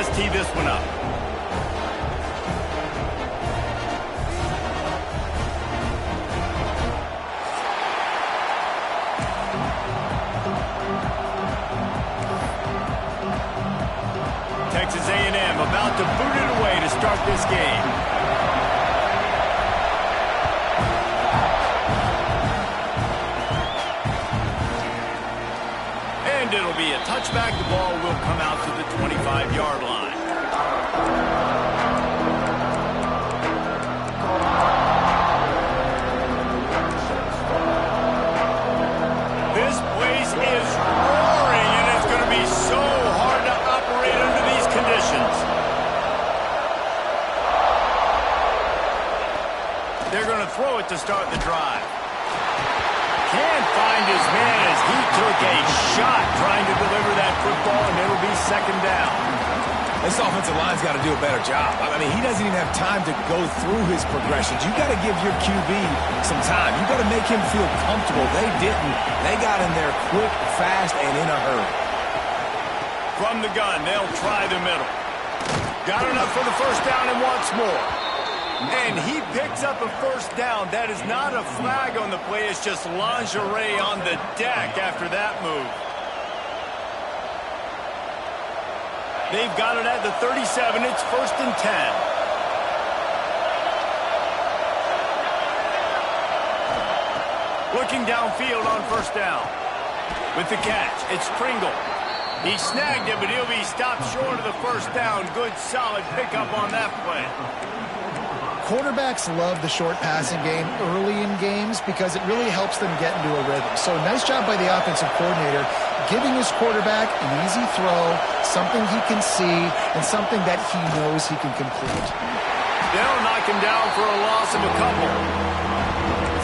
let's tee this one up. Texas A&M about to boot it away to start this game. And it'll be a touchback. The ball will come out to the 25-yard line. This place is roaring, and it's going to be so hard to operate under these conditions. They're going to throw it to start the drive. Can't find his man as he took a shot trying to deliver that football, and it'll be second down. This offensive line's got to do a better job. I mean, he doesn't even have time to go through his progressions. You got to give your QB some time. You got to make him feel comfortable. They didn't. They got in there quick, fast, and in a hurry. From the gun, they'll try the middle. Got enough for the first down and wants more. And he picks up a first down. That is not a flag on the play. It's just lingerie on the deck after that move. They've got it at the 37. It's 1st and 10. Looking downfield on first down. With the catch, it's Pringle. He snagged it, but he'll be stopped short of the first down. Good, solid pickup on that play. Quarterbacks love the short passing game early in games because it really helps them get into a rhythm. So nice job by the offensive coordinator giving his quarterback an easy throw, something he can see, and something that he knows he can complete. They'll knock him down for a loss of a couple.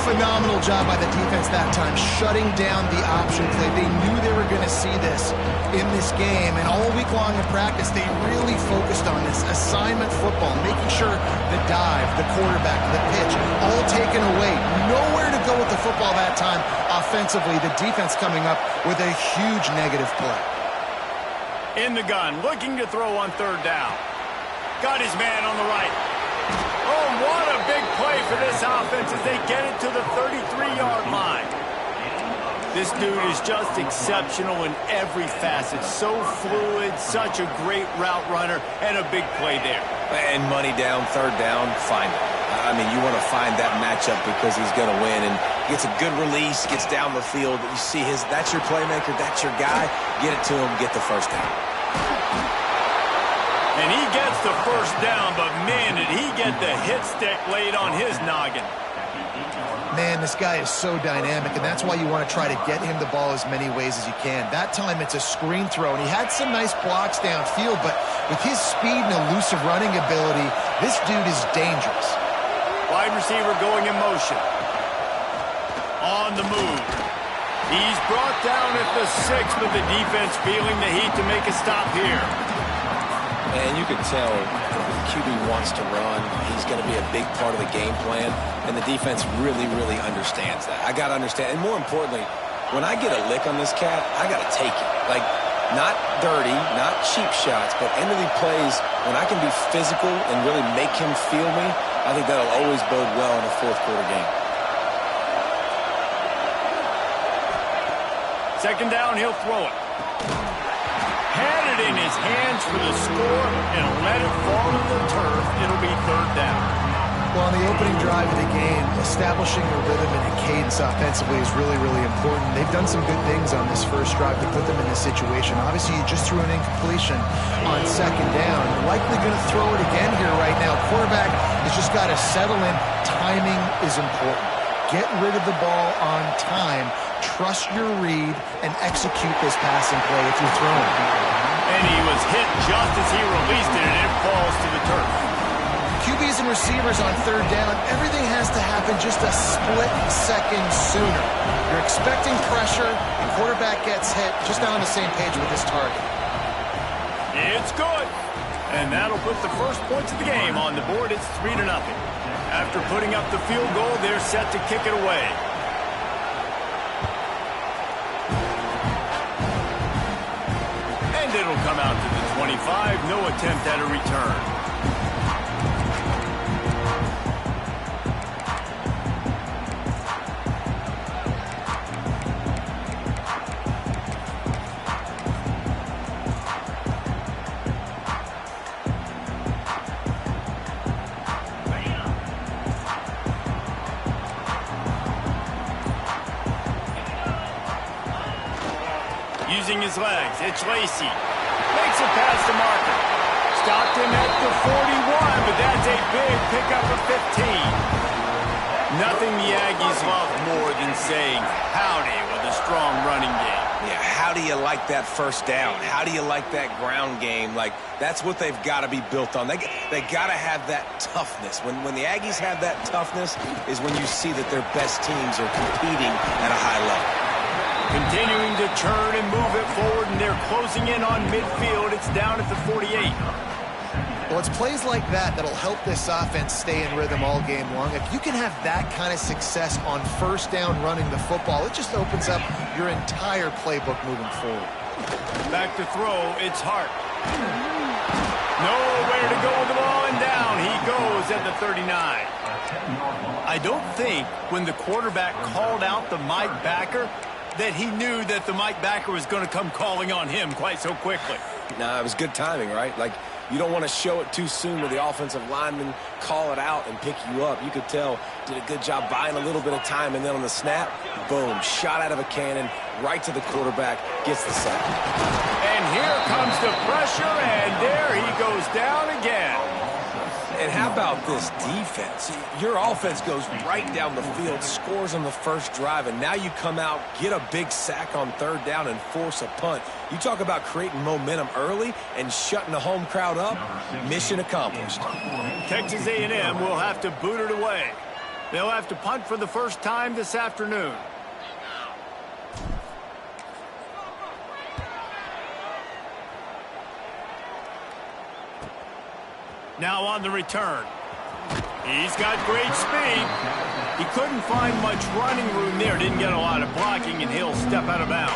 Phenomenal job by the defense that time, shutting down the option play. They knew they were going to see this in this game, and all week long in practice, they really focused on this assignment football, making sure the dive, the quarterback, the pitch, all taken away. Nowhere to go with the football that time. Offensively, the defense coming up with a huge negative play. In the gun, looking to throw on third down. Got his man on the right. Oh, what a big play for this offense as they get it to the 33-yard line. This dude is just exceptional in every facet. So fluid, such a great route runner, and a big play there. And money down, third down, find it. I mean, you want to find that matchup because he's going to win. And gets a good release, gets down the field. You see that's your playmaker, that's your guy. Get it to him, get the first down. And he gets the first down, but man, did he get the hit stick laid on his noggin. Man, this guy is so dynamic, and that's why you want to try to get him the ball as many ways as you can. That time, it's a screen throw, and he had some nice blocks downfield, but with his speed and elusive running ability, this dude is dangerous. Wide receiver going in motion. On the move. He's brought down at the 6, but the defense feeling the heat to make a stop here. And you can tell the QB wants to run. He's going to be a big part of the game plan, and the defense really, really understands that. I got to understand, and more importantly, when I get a lick on this cat, I got to take it. Like, not dirty, not cheap shots, but end of the plays, when I can be physical and really make him feel me, I think that'll always bode well in a fourth quarter game. Second down, he'll throw it. Had it in his hands for the score and let it fall to the turf. It'll be third down. Well, on the opening drive of the game, establishing a rhythm and a cadence offensively is really, really important. They've done some good things on this first drive to put them in this situation. Obviously, you just threw an incompletion on second down. Likely going to throw it again here right now. Quarterback has just got to settle in. Timing is important. Get rid of the ball on time. Trust your read and execute this passing play if you're throwing. And he was hit just as he released it, and it falls to the turf. QBs and receivers on third down, everything has to happen just a split second sooner. You're expecting pressure, the quarterback gets hit, just not on the same page with his target. It's good. And that'll put the first points of the game on the board. It's 3-0. After putting up the field goal, they're set to kick it away. And it'll come out to the 25, no attempt at a return. Using his legs, it's Lacey. Makes it past the marker. Stopped him at the 41, but that's a big pickup of 15. Nothing the Aggies love more than saying howdy with a strong running game. Yeah, how do you like that first down? How do you like that ground game? Like, that's what they've got to be built on. They got to have that toughness. When the Aggies have that toughness is when you see that their best teams are competing at a high level. Continuing to turn and move it forward, and they're closing in on midfield. It's down at the 48. Well, it's plays like that that'll help this offense stay in rhythm all game long. If you can have that kind of success on first down running the football, it just opens up your entire playbook moving forward. Back to throw, it's Hart. Nowhere to go with the ball, and down he goes at the 39. I don't think when the quarterback called out the Mike backer that he knew that the Mike backer was going to come calling on him quite so quickly. Nah, it was good timing, right? Like, you don't want to show it too soon where the offensive lineman call it out and pick you up. You could tell, did a good job buying a little bit of time, and then on the snap, boom, shot out of a cannon, right to the quarterback, gets the sack. And here comes the pressure, and there he goes down again. And how about this defense? Your offense goes right down the field, scores on the first drive, and now you come out, get a big sack on third down, and force a punt. You talk about creating momentum early and shutting the home crowd up. Mission accomplished. Texas A&M will have to boot it away. They'll have to punt for the first time this afternoon. Now on the return. He's got great speed. He couldn't find much running room there. Didn't get a lot of blocking, and he'll step out of bounds.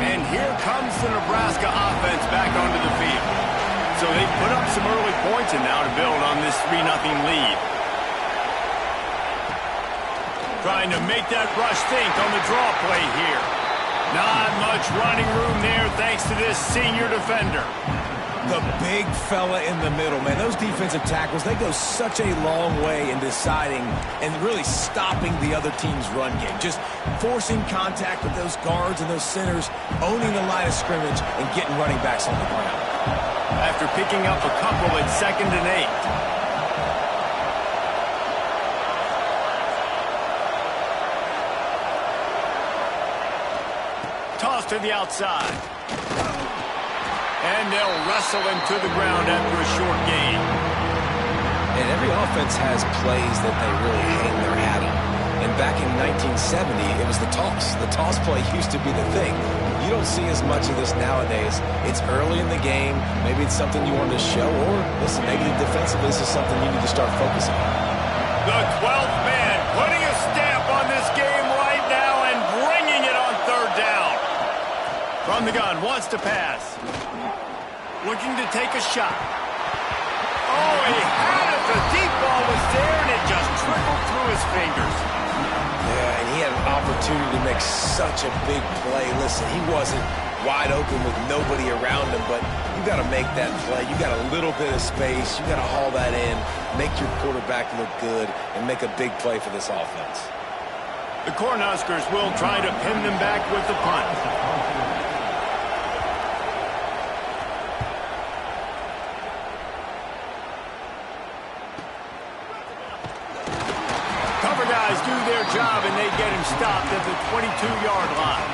And here comes the Nebraska offense back onto the field. So they put up some early points, and now to build on this 3-0 lead. Trying to make that rush think on the draw play here. Not much running room there thanks to this senior defender. The big fella in the middle, man. Those defensive tackles, they go such a long way in deciding and really stopping the other team's run game. Just forcing contact with those guards and those centers, owning the line of scrimmage, and getting running backs on the ground. After picking up a couple at 2nd and 8. Toss to the outside. And they'll wrestle him to the ground after a short gain. And every offense has plays that they really hang their hat on. And back in 1970, it was the toss. The toss play used to be the thing. You don't see as much of this nowadays. It's early in the game. Maybe it's something you want to show. Or, listen, maybe defensively this is something you need to start focusing on. The 12th man putting a stamp on this game right now and bringing it on third down. From the gun, wants to pass. Looking to take a shot. Oh, he had it. The deep ball was there, and it just trickled through his fingers. Yeah, and he had an opportunity to make such a big play. Listen, he wasn't wide open with nobody around him, but you got to make that play. You got a little bit of space. You got to haul that in, make your quarterback look good, and make a big play for this offense. The Cornhuskers will try to pin them back with the punt. Cover guys do their job, and they get him stopped at the 22-yard line.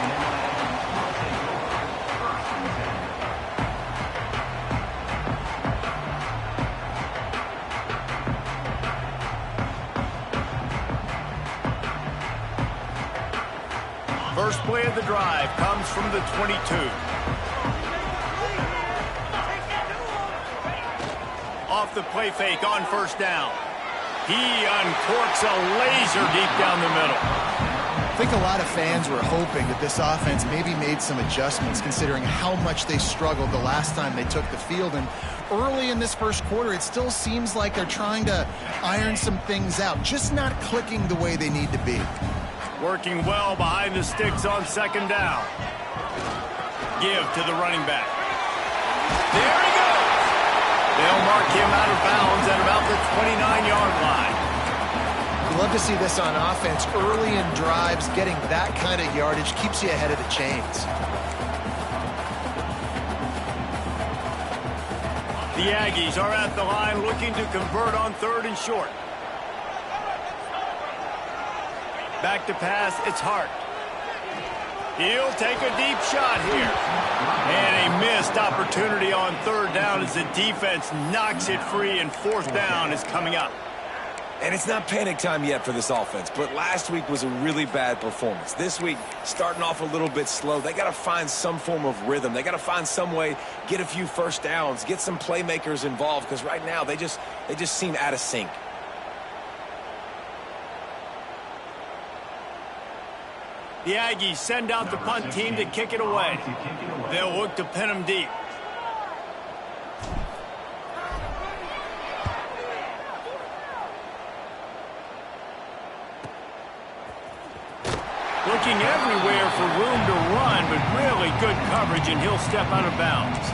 First play of the drive comes from the 22. Off the play fake on first down. He uncorks a laser deep down the middle. I think a lot of fans were hoping that this offense maybe made some adjustments considering how much they struggled the last time they took the field. And early in this first quarter, it still seems like they're trying to iron some things out, just not clicking the way they need to be. Working well behind the sticks on second down. Give to the running back. There he goes. They'll mark him out of bounds at about the 29-yard line. You love to see this on offense. Early in drives, getting that kind of yardage keeps you ahead of the chains. The Aggies are at the line looking to convert on third and short. Back to pass, it's Hart. He'll take a deep shot here. And a missed opportunity on third down as the defense knocks it free, and fourth down is coming up. And it's not panic time yet for this offense, but last week was a really bad performance. This week, starting off a little bit slow. They got to find some form of rhythm. They got to find some way, get a few first downs, get some playmakers involved, because right now they just seem out of sync. The Aggies send out the punt team to kick it away. They'll look to pin them deep. Looking everywhere for room to run, but really good coverage, and he'll step out of bounds.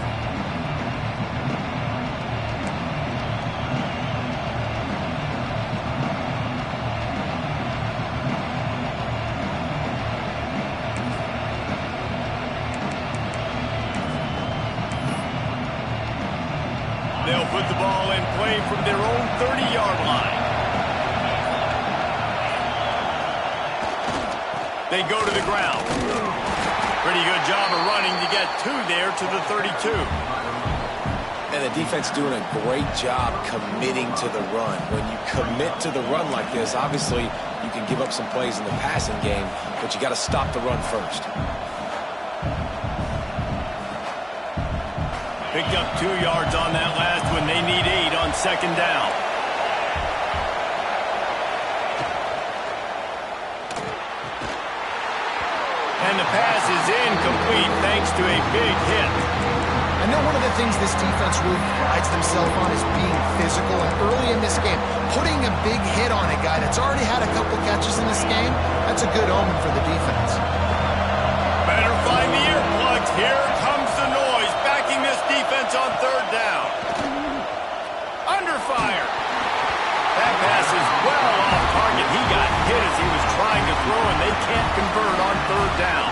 They'll put the ball in play from their own 30-yard line. They go to the ground. Pretty good job of running to get two there to the 32. And the defense doing a great job committing to the run. When you commit to the run like this, obviously you can give up some plays in the passing game, but you got to stop the run first. Picked up 2 yards on that last one. They need 8 on second down. And the pass is incomplete thanks to a big hit. I know one of the things this defense really prides themselves on is being physical, and early in this game, putting a big hit on a guy that's already had a couple catches in this game, that's a good omen for the defense. Better find the earplugs. Here comes the noise, backing this defense on third down. Under fire. That pass is well off target. He got hit as he was trying to throw, and they can't convert on third down.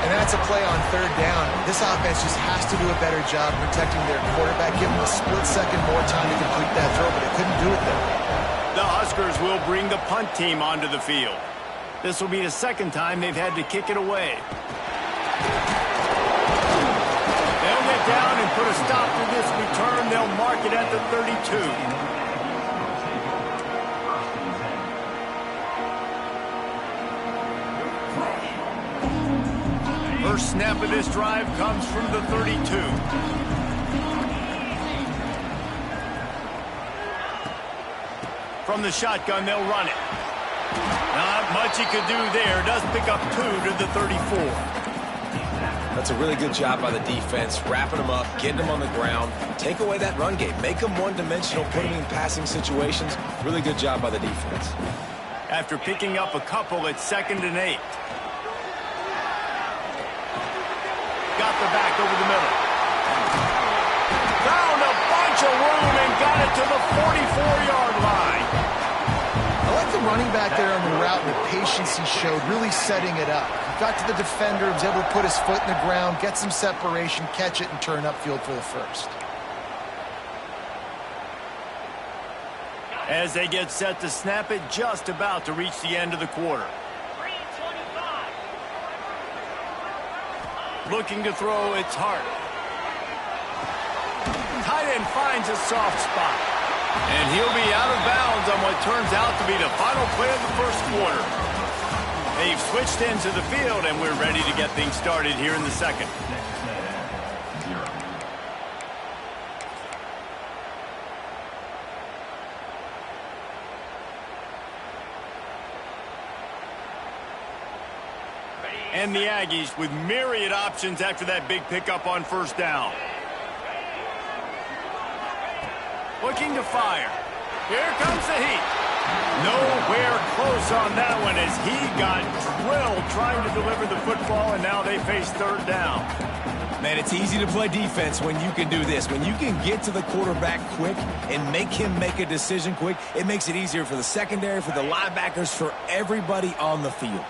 And that's a play on third down. This offense just has to do a better job protecting their quarterback, give him a split second more time to complete that throw, but they couldn't do it there. The Huskers will bring the punt team onto the field. This will be the second time they've had to kick it away. They'll get down and put a stop to this return. They'll mark it at the 32. First snap of this drive comes from the 32. From the shotgun, they'll run it. Not much he could do there. Does pick up 2 to the 34. That's a really good job by the defense, wrapping them up, getting them on the ground. Take away that run game. Make them one-dimensional, put them in passing situations. Really good job by the defense. After picking up a couple at 2nd and 8. Got the back over the middle. Found a bunch of room and got it to the 44-yard line. I like the running back there on the route and the patience he showed, really setting it up. He got to the defender, was able to put his foot in the ground, get some separation, catch it, and turn upfield for the first. As they get set to snap it, just about to reach the end of the quarter. Looking to throw, it's Hart. Tight end finds a soft spot. And he'll be out of bounds on what turns out to be the final play of the first quarter. They've switched into the field, and we're ready to get things started here in the second. And the Aggies with myriad options after that big pickup on first down. Looking to fire. Here comes the heat. Nowhere close on that one as he got drilled trying to deliver the football, and now they face third down. Man, it's easy to play defense when you can do this. When you can get to the quarterback quick and make him make a decision quick, it makes it easier for the secondary, for the linebackers, for everybody on the field.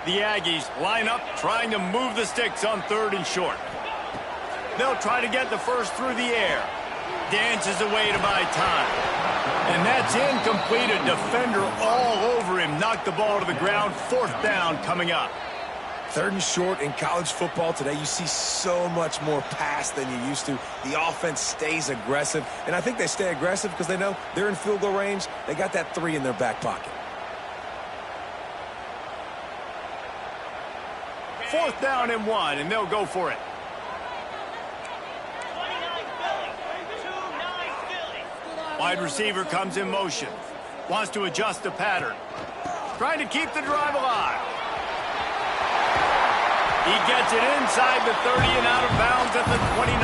The Aggies line up trying to move the sticks on third and short. They'll try to get the first through the air. Dances away to buy time. And that's incomplete. A defender all over him. Knocked the ball to the ground. Fourth down coming up. Third and short in college football today, you see so much more pass than you used to. The offense stays aggressive, and I think they stay aggressive because they know they're in field goal range. They got that 3 in their back pocket. Fourth down and 1, and they'll go for it. Wide receiver comes in motion. Wants to adjust the pattern. Trying to keep the drive alive. He gets it inside the 30 and out of bounds at the 29.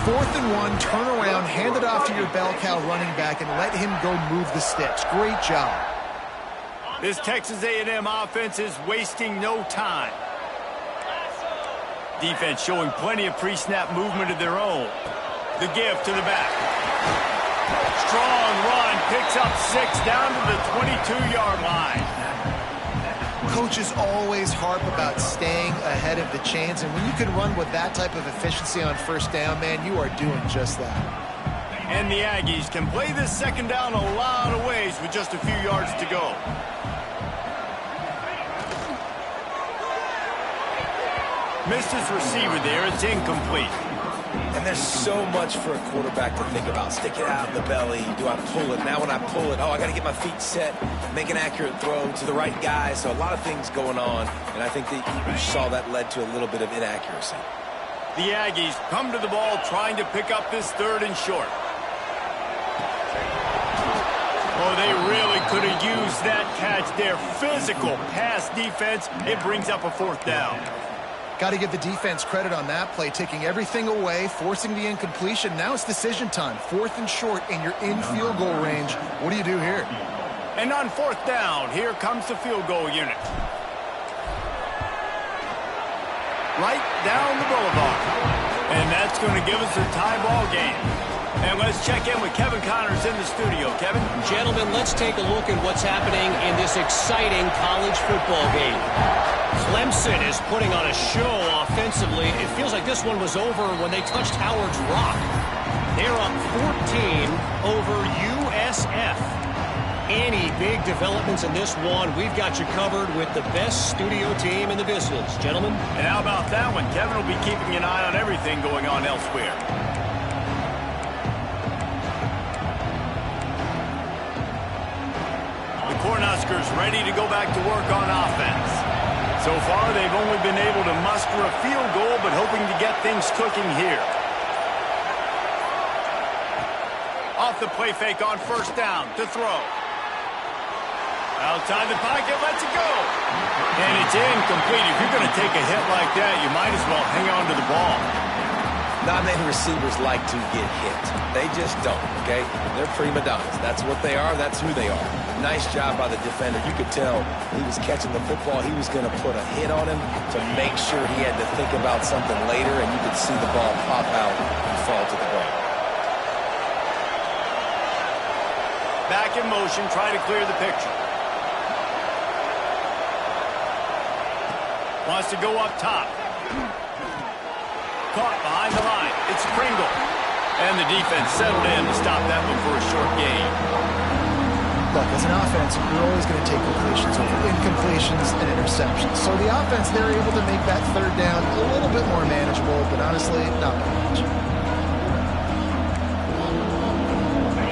Fourth and 1, turn around, hand it off to your bell cow running back, and let him go move the sticks. Great job. This Texas A&M offense is wasting no time. Defense showing plenty of pre-snap movement of their own. The give to the back. Strong run, picks up 6 down to the 22-yard line. Coaches always harp about staying ahead of the chains, and when you can run with that type of efficiency on first down, man, you are doing just that. And the Aggies can play this second down a lot of ways with just a few yards to go. Missed his receiver there. It's incomplete. And there's so much for a quarterback to think about. Stick it out in the belly. Do I pull it? Now when I pull it, I got to get my feet set, make an accurate throw to the right guy. So a lot of things going on, and I think that you saw that led to a little bit of inaccuracy. The Aggies come to the ball trying to pick up this third and short. Oh, they really could have used that catch there. Physical pass defense. It brings up a fourth down. Got to give the defense credit on that play, taking everything away, forcing the incompletion. Now it's decision time. Fourth and short, and you're in field goal range. What do you do here? And on fourth down, here comes the field goal unit. Right down the boulevard. And that's going to give us a tie ball game. And let's check in with Kevin Connors in the studio. Kevin? Gentlemen, let's take a look at what's happening in this exciting college football game. Clemson is putting on a show offensively. It feels like this one was over when they touched Howard's Rock. They're up 14 over USF. Any big developments in this one, we've got you covered with the best studio team in the business. Gentlemen? And how about that one? Kevin will be keeping an eye on everything going on elsewhere. The Cornhuskers ready to go back to work on offense. So far, they've only been able to muster a field goal, but hoping to get things cooking here. Off the play fake on first down to throw. Outside the pocket, lets it go. And it's incomplete. If you're going to take a hit like that, you might as well hang on to the ball. Not many receivers like to get hit. They just don't, okay? They're prima donnas. That's what they are. That's who they are. Nice job by the defender. You could tell he was catching the football. He was going to put a hit on him to make sure he had to think about something later, and you could see the ball pop out and fall to the ground. Back in motion, try to clear the picture. Wants to go up top. Caught behind the line. It's Pringle. And the defense settled in to stop that one for a short gain. Look, as an offense, you're always going to take completions over incompletions and interceptions. So the offense, they're able to make that third down a little bit more manageable, but honestly, not by much.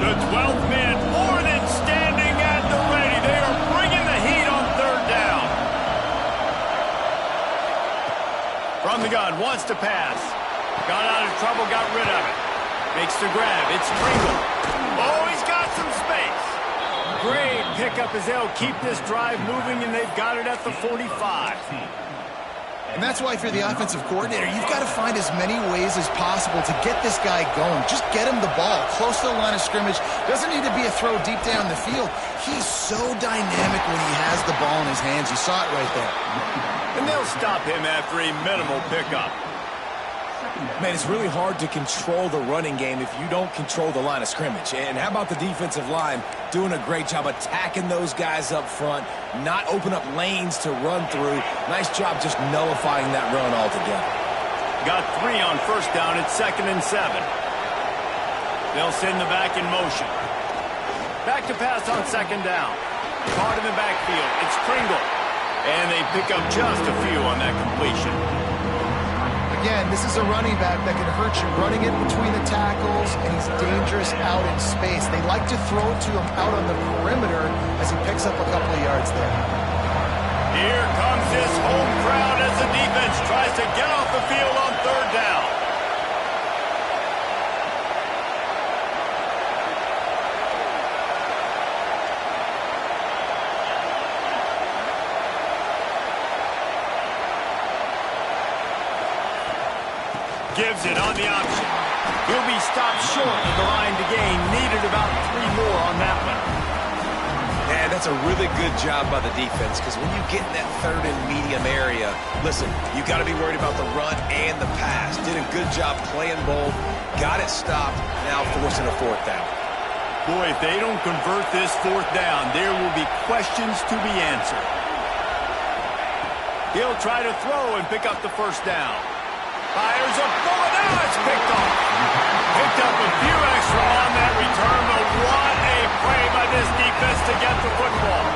The 12th man more than standing at the ready. They are bringing the heat on third down. From the gun, wants to pass. Got out of trouble, got rid of it. Makes the grab. It's Pringle. Oh, he's got some space. Great pickup as they'll keep this drive moving, and they've got it at the 45. And that's why if you're the offensive coordinator, you've got to find as many ways as possible to get this guy going. Just get him the ball close to the line of scrimmage. Doesn't need to be a throw deep down the field. He's so dynamic when he has the ball in his hands. You saw it right there. And they'll stop him after a minimal pickup. Man, it's really hard to control the running game if you don't control the line of scrimmage. And how about the defensive line doing a great job attacking those guys up front, not open up lanes to run through. Nice job just nullifying that run altogether. Got 3 on first down. It's 2nd and 7. They'll send the back in motion. Back to pass on 2nd down. Caught in the backfield. It's Kringle. And they pick up just a few on that completion. Again, this is a running back that can hurt you running it between the tackles, and he's dangerous out in space. They like to throw to him out on the perimeter as he picks up a couple of yards there. Here comes this home crowd as the defense tries to get off the field on 3rd down. Gives it on the option. He'll be stopped short of the line to gain. Needed about 3 more on that one. Yeah, that's a really good job by the defense, because when you get in that 3rd and medium area, listen, you got to be worried about the run and the pass. Did a good job playing both. Got it stopped. Now forcing a 4th down. Boy, if they don't convert this 4th down, there will be questions to be answered. He'll try to throw and pick up the 1st down. Fires a bullet. Now it's picked off. Picked up a few extra on that return, but what a play by this defense to get the football.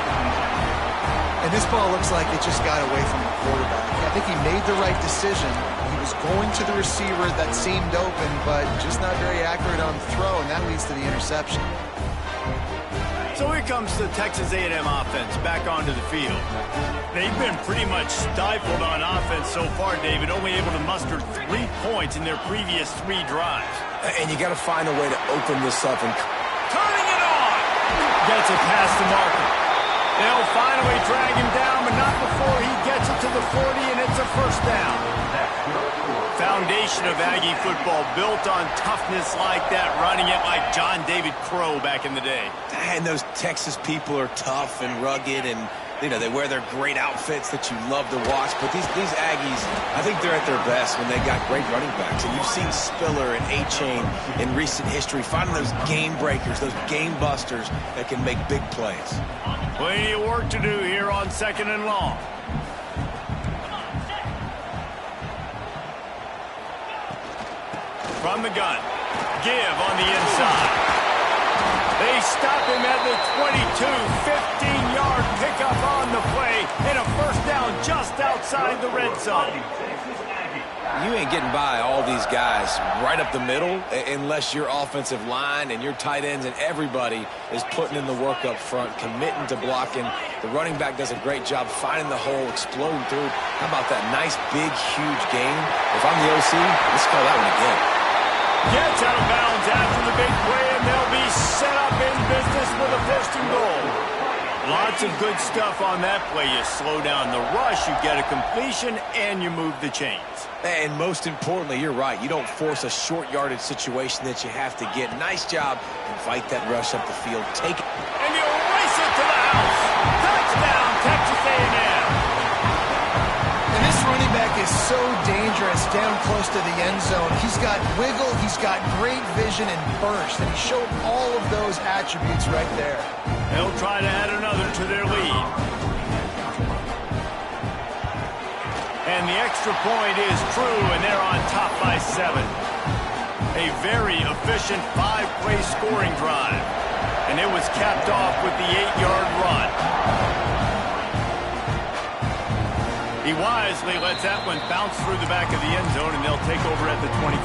And this ball looks like it just got away from the quarterback. I think he made the right decision. He was going to the receiver that seemed open, but just not very accurate on the throw, and that leads to the interception. So here comes the Texas A&M offense back onto the field. They've been pretty much stifled on offense so far, David, only able to muster 3 points in their previous 3 drives. And you got to find a way to open this up. And turning it on! Gets it past the marker. They'll finally drag him down, but not before he gets it to the 40, and it's a 1st down. Foundation of Aggie football built on toughness like that, running it like John David Crow back in the day. And those Texas people are tough and rugged, and you know, they wear their great outfits that you love to watch. But these Aggies, I think they're at their best when they got great running backs. And you've seen Spiller and A-Chain in recent history finding those game breakers, those game busters that can make big plays. Plenty of work to do here on 2nd and long. From the gun. Give on the inside. They stop him at the 22, 15-yard pickup on the play, and a 1st down just outside the red zone. You ain't getting by all these guys right up the middle unless your offensive line and your tight ends and everybody is putting in the work up front, committing to blocking. The running back does a great job finding the hole, exploding through. How about that nice, big, huge gain? If I'm the OC, let's call that one again. Gets out of bounds after the big play, and they'll be set up in business with a 1st and goal. Lots of good stuff on that play. You slow down the rush, you get a completion, and you move the chains. And most importantly, you're right. You don't force a short yardage situation that you have to get. Nice job. Invite that rush up the field. Take it. And you race it to the house. Touchdown, Texas A&M. And this running back is so dangerous down close to the end zone. He's got wiggle, he's got great vision and burst, and he showed all of those attributes right there. They'll try to add another to their lead. And the extra point is true, and they're on top by 7. A very efficient 5-play scoring drive. And it was capped off with the 8-yard run. He wisely lets that one bounce through the back of the end zone, and they'll take over at the 25.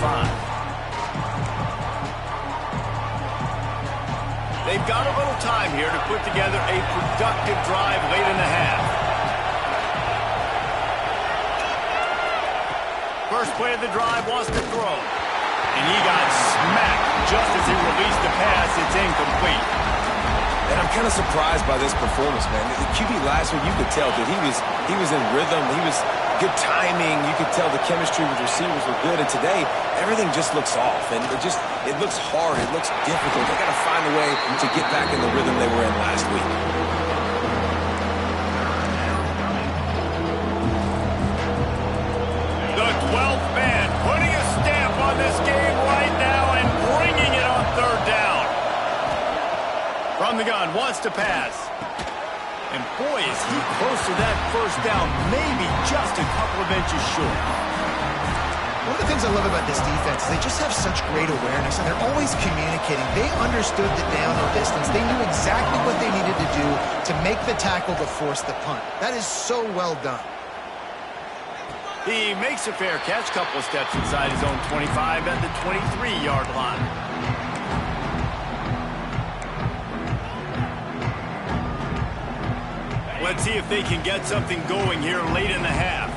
They've got a little time here to put together a productive drive late in the half. First play of the drive wants to throw. And he got smacked just as he released the pass. It's incomplete. And I'm kind of surprised by this performance, man. The QB last week, you could tell that he was in rhythm. He was good timing. You could tell the chemistry with receivers were good. And today, everything just looks off. And it looks hard. It looks difficult. They got to find a way to get back in the rhythm they were in last week. The 12th man putting a stamp on this game right now and bringing it on third down. From the gun, wants to pass. And boy, is he close to that first down, maybe just a couple of inches short. One of the things I love about this defense is they just have such great awareness, and they're always communicating. They understood the down or distance. They knew exactly what they needed to do to make the tackle to force the punt. That is so well done. He makes a fair catch, couple of steps inside his own 25 at the 23-yard line. Let's see if they can get something going here late in the half.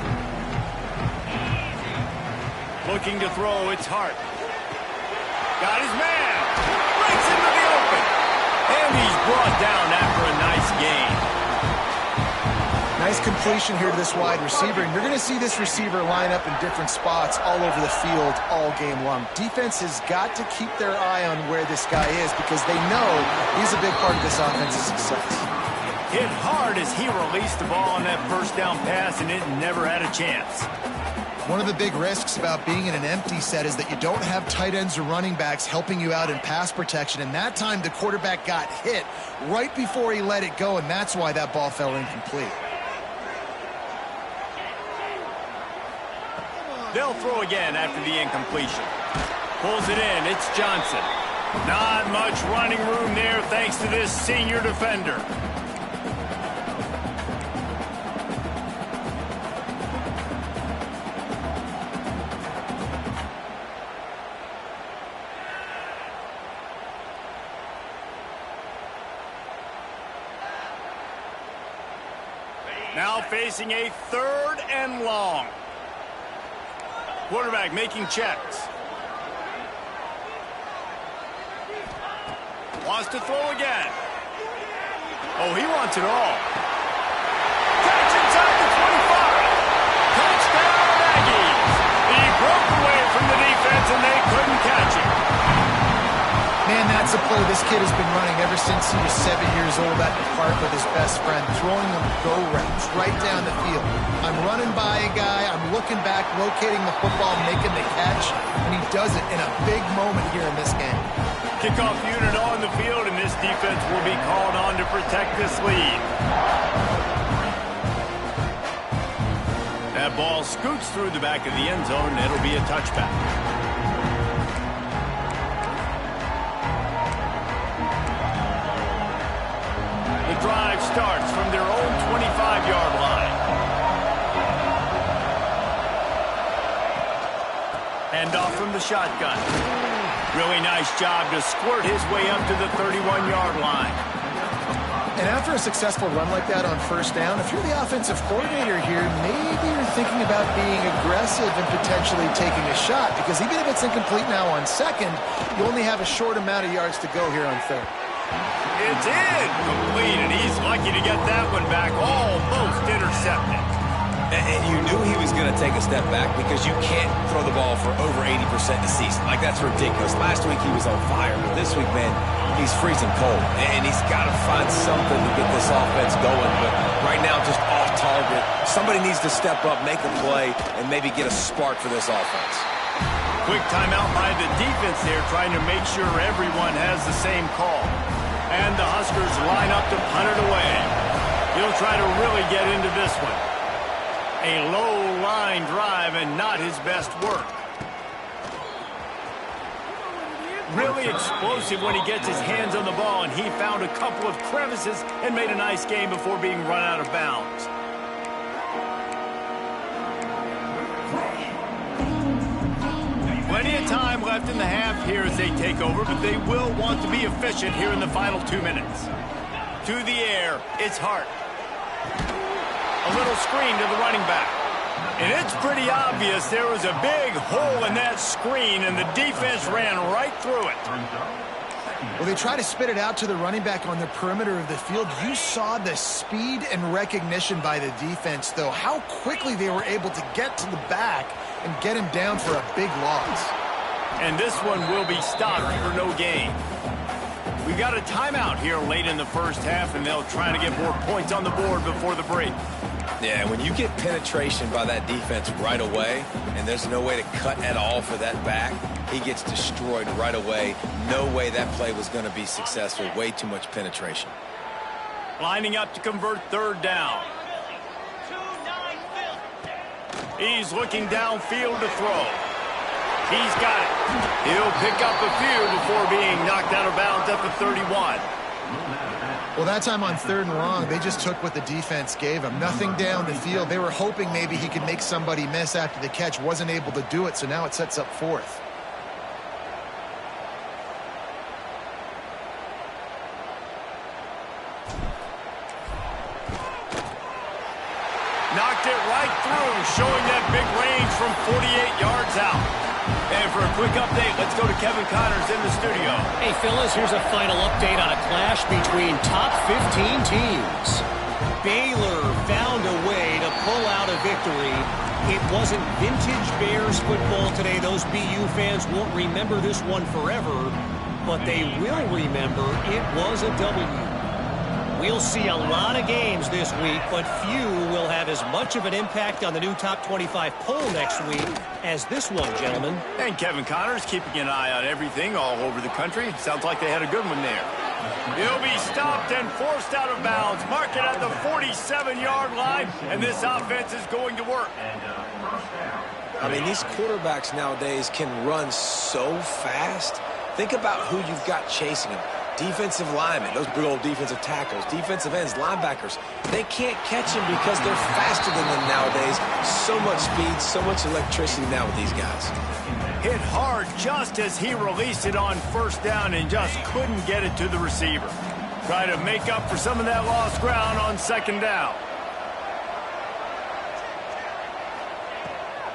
Looking to throw, it's Hart. Got his man. Breaks into the open. And he's brought down after a nice gain. Nice completion here to this wide receiver, and you're going to see this receiver line up in different spots all over the field all game long. Defense has got to keep their eye on where this guy is because they know he's a big part of this offense's success. Hit hard as he released the ball on that first down pass, and it never had a chance. One of the big risks about being in an empty set is that you don't have tight ends or running backs helping you out in pass protection, and that time the quarterback got hit right before he let it go, and that's why that ball fell incomplete. They'll throw again after the incompletion. Pulls it in. It's Johnson. Not much running room there thanks to this senior defender. Now facing a 3rd and long. Quarterback making checks. Wants to throw again. Oh, he wants it all. Catch inside the 25. Touchdown, Aggies. He broke away from the defense and they couldn't catch him. Man, that's a play this kid has been running ever since he was 7 years old at the park with his best friend, throwing them go routes right down the field. I'm running by a guy, I'm looking back, locating the football, making the catch, and he does it in a big moment here in this game. Kickoff unit on the field, and this defense will be called on to protect this lead. That ball scoots through the back of the end zone, and it'll be a touchback. The drive starts from their own 25-yard line. Hand off from the shotgun. Really nice job to squirt his way up to the 31-yard line. And after a successful run like that on first down, if you're the offensive coordinator here, maybe you're thinking about being aggressive and potentially taking a shot, because even if it's incomplete now on second, you only have a short amount of yards to go here on third. It's incomplete, and he's lucky to get that one back, almost intercepted. And you knew he was going to take a step back because you can't throw the ball for over 80% a season. Like, that's ridiculous. Last week he was on fire, but this week, man, he's freezing cold. And he's got to find something to get this offense going. But right now, just off target. Somebody needs to step up, make a play, and maybe get a spark for this offense. Quick timeout by the defense there, trying to make sure everyone has the same call. And the Huskers line up to punt it away. He'll try to really get into this one. A low line drive and not his best work. Really explosive when he gets his hands on the ball, and he found a couple of crevices and made a nice game before being run out of bounds. Plenty of time left in the half here as they take over, but they will want to be efficient here in the final 2 minutes. To the air, it's Hart. A little screen to the running back. And it's pretty obvious there was a big hole in that screen, and the defense ran right through it. Well, they try to spit it out to the running back on the perimeter of the field. You saw the speed and recognition by the defense, though, how quickly they were able to get to the back and get him down for a big loss. And this one will be stopped for no gain. We got a timeout here late in the first half, and they'll try to get more points on the board before the break. Yeah, when you get penetration by that defense right away, and there's no way to cut at all for that back, he gets destroyed right away. No way that play was going to be successful. Way too much penetration. Lining up to convert third down. He's looking downfield to throw. He's got it. He'll pick up a few before being knocked out of bounds at the 31. Well, that time on 3rd and long, they just took what the defense gave him. Nothing down the field. They were hoping maybe he could make somebody miss after the catch. Wasn't able to do it, so now it sets up 4th. Knocked it right through, showing that big range from 48 yards out. And for a quick update, let's go to Kevin Connors in the studio. Hey, fellas, here's a final update on a clash between top 15 teams. Baylor found a way to pull out a victory. It wasn't vintage Bears football today. Those BU fans won't remember this one forever, but they will remember it was a W. We'll see a lot of games this week, but few will have as much of an impact on the new top 25 poll next week as this one, gentlemen. And Kevin Connors keeping an eye on everything all over the country. Sounds like they had a good one there. He'll be stopped and forced out of bounds. Mark it at the 47-yard line, and this offense is going to work. I mean, these quarterbacks nowadays can run so fast. Think about who you've got chasing them. Defensive linemen, those big old defensive tackles, defensive ends, linebackers, they can't catch him because they're faster than them nowadays. So much speed, so much electricity now with these guys. Hit hard just as he released it on 1st down and just couldn't get it to the receiver. Try to make up for some of that lost ground on 2nd down.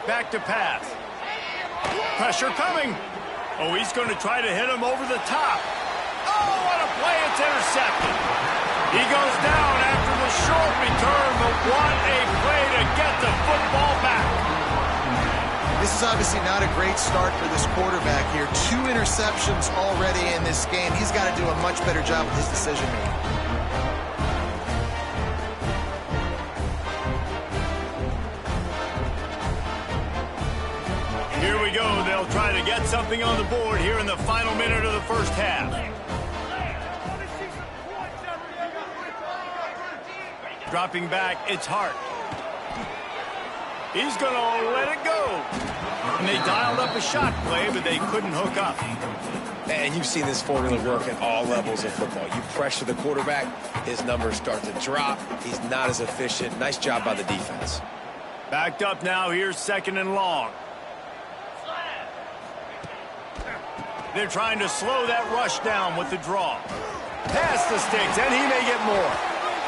Back to pass. Pressure coming. Oh, he's going to try to hit him over the top. Oh, what a play. It's intercepted. He goes down after the short return, but what a play to get the football back. This is obviously not a great start for this quarterback here. 2 interceptions already in this game. He's got to do a much better job with his decision-making. Here we go. They'll try to get something on the board here in the final minute of the first half. Dropping back, it's Hart. He's going to let it go. And they dialed up a shot play, but they couldn't hook up. And you've seen this formula work at all levels of football. You pressure the quarterback, his numbers start to drop. He's not as efficient. Nice job by the defense. Backed up now. Here's 2nd and long. They're trying to slow that rush down with the draw. Past the sticks, and he may get more.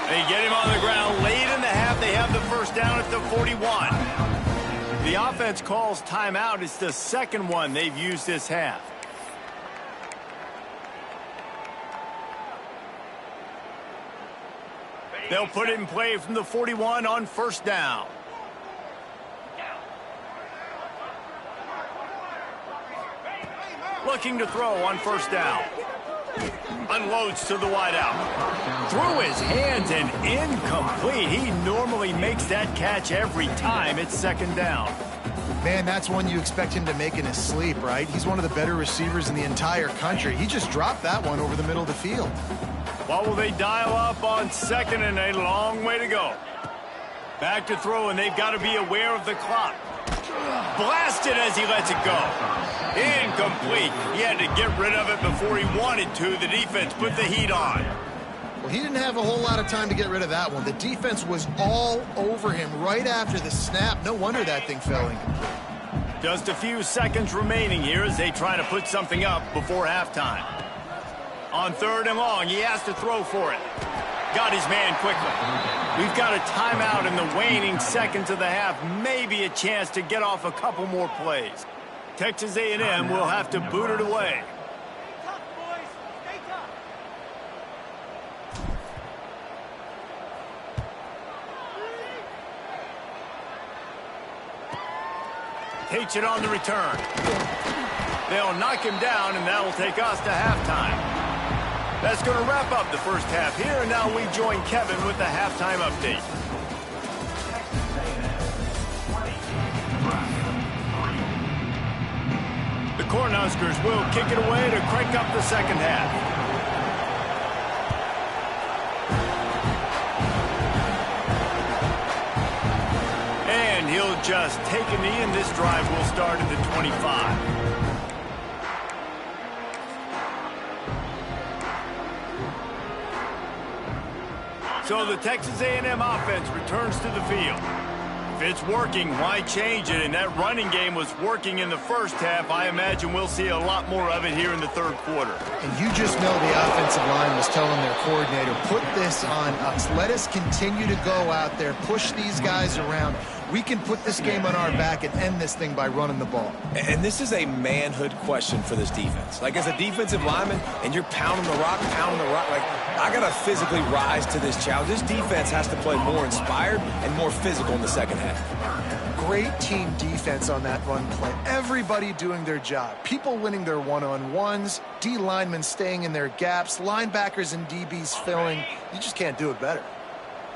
They get him on the ground late in the half. They have the 1st down at the 41. The offense calls timeout. It's the 2nd one they've used this half. They'll put it in play from the 41 on 1st down. Looking to throw on 1st down. Unloads to the wideout. Through his hands and incomplete. He normally makes that catch every time. It's 2nd down. Man, that's one you expect him to make in his sleep, right? He's one of the better receivers in the entire country. He just dropped that one over the middle of the field. What will they dial up on 2nd and a long way to go? Back to throw, and they've got to be aware of the clock. Blasted as he lets it go. Incomplete. He had to get rid of it before he wanted to. The defense put the heat on. Well, he didn't have a whole lot of time to get rid of that one. The defense was all over him right after the snap. No wonder that thing fell incomplete. Just a few seconds remaining here as they try to put something up before halftime. On 3rd and long, he has to throw for it. Got his man quickly. We've got a timeout in the waning seconds of the half. Maybe a chance to get off a couple more plays. Texas A&M will have to boot it away. Takes it on the return. They'll knock him down, and that will take us to halftime. That's going to wrap up the first half here, and now we join Kevin with the halftime update. The Cornhuskers will kick it away to crank up the second half. And he'll just take a knee, and this drive will start at the 25. So the Texas A&M offense returns to the field. If it's working, why change it? And that running game was working in the first half. I imagine we'll see a lot more of it here in the third quarter. And you just know the offensive line was telling their coordinator, put this on us. Let us continue to go out there, push these guys around. We can put this game on our back and end this thing by running the ball. And this is a manhood question for this defense. Like, as a defensive lineman, and you're pounding the rock, like, I got to physically rise to this challenge. This defense has to play more inspired and more physical in the second half. Great team defense on that run play. Everybody doing their job. People winning their one-on-ones, D linemen staying in their gaps, linebackers and DBs filling. You just can't do it better.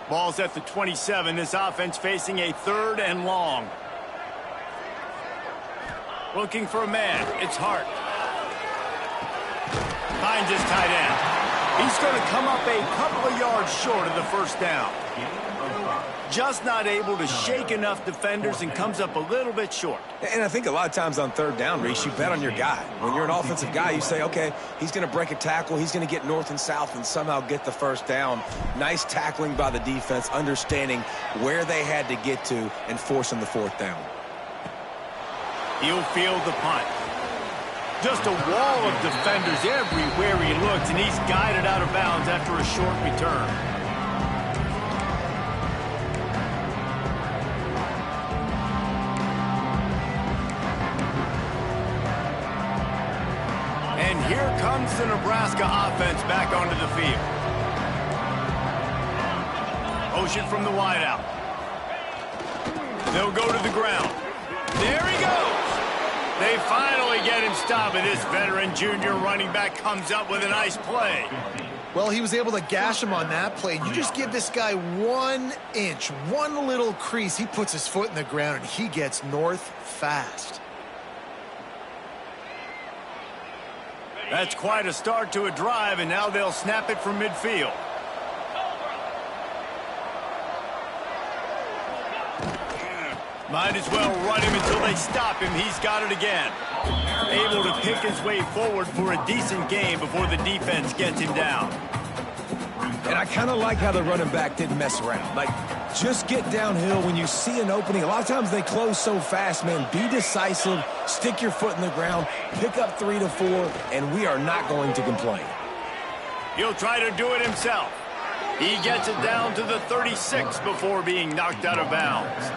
Ball's at the 27. This offense facing a 3rd and long. Looking for a man. It's Hart. Finds his tight end. He's going to come up a couple of yards short of the first down. Just not able to shake enough defenders and comes up a little bit short. And I think a lot of times on third down, Reese, you bet on your guy. When you're an offensive guy, you say, okay, he's going to break a tackle, he's going to get north and south and somehow get the first down. Nice tackling by the defense, understanding where they had to get to and forcing the fourth down. He'll field the punt. Just a wall of defenders everywhere he looks, and he's guided out of bounds after a short return. And here comes the Nebraska offense back onto the field. Motion from the wideout. They'll go to the ground. There he goes. They finally get him stopped, and this veteran junior running back comes up with a nice play. Well, he was able to gash him on that play. You just give this guy 1 inch, one little crease. He puts his foot in the ground, and he gets north fast. That's quite a start to a drive, and now they'll snap it from midfield. Might as well run him until they stop him. He's got it again. Able to pick his way forward for a decent game before the defense gets him down. And I kind of like how the running back didn't mess around. Like, just get downhill when you see an opening. A lot of times they close so fast, man. Be decisive, stick your foot in the ground, pick up 3 to 4, and we are not going to complain. He'll try to do it himself. He gets it down to the 36 before being knocked out of bounds.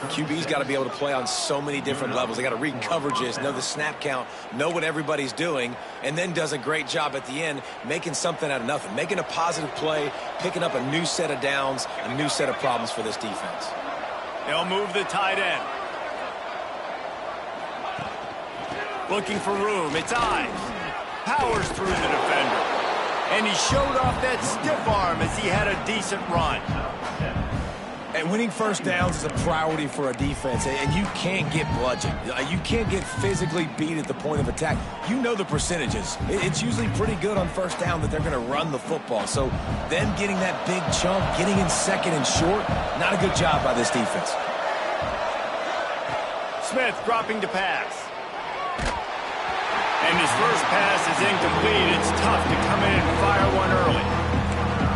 QB's got to be able to play on so many different levels. They got to read coverages, know the snap count, know what everybody's doing, and then does a great job at the end making something out of nothing, making a positive play, picking up a new set of downs, a new set of problems for this defense. They'll move the tight end. Looking for room. It's Ives. Powers through the defender. And he showed off that stiff arm as he had a decent run. And winning first downs is a priority for a defense, and you can't get bludgeoned. You can't get physically beat at the point of attack. You know the percentages. It's usually pretty good on first down that they're going to run the football. So them getting that big chunk, getting in second and short, not a good job by this defense. Smith dropping to pass. And his first pass is incomplete. It's tough to come in and fire one early.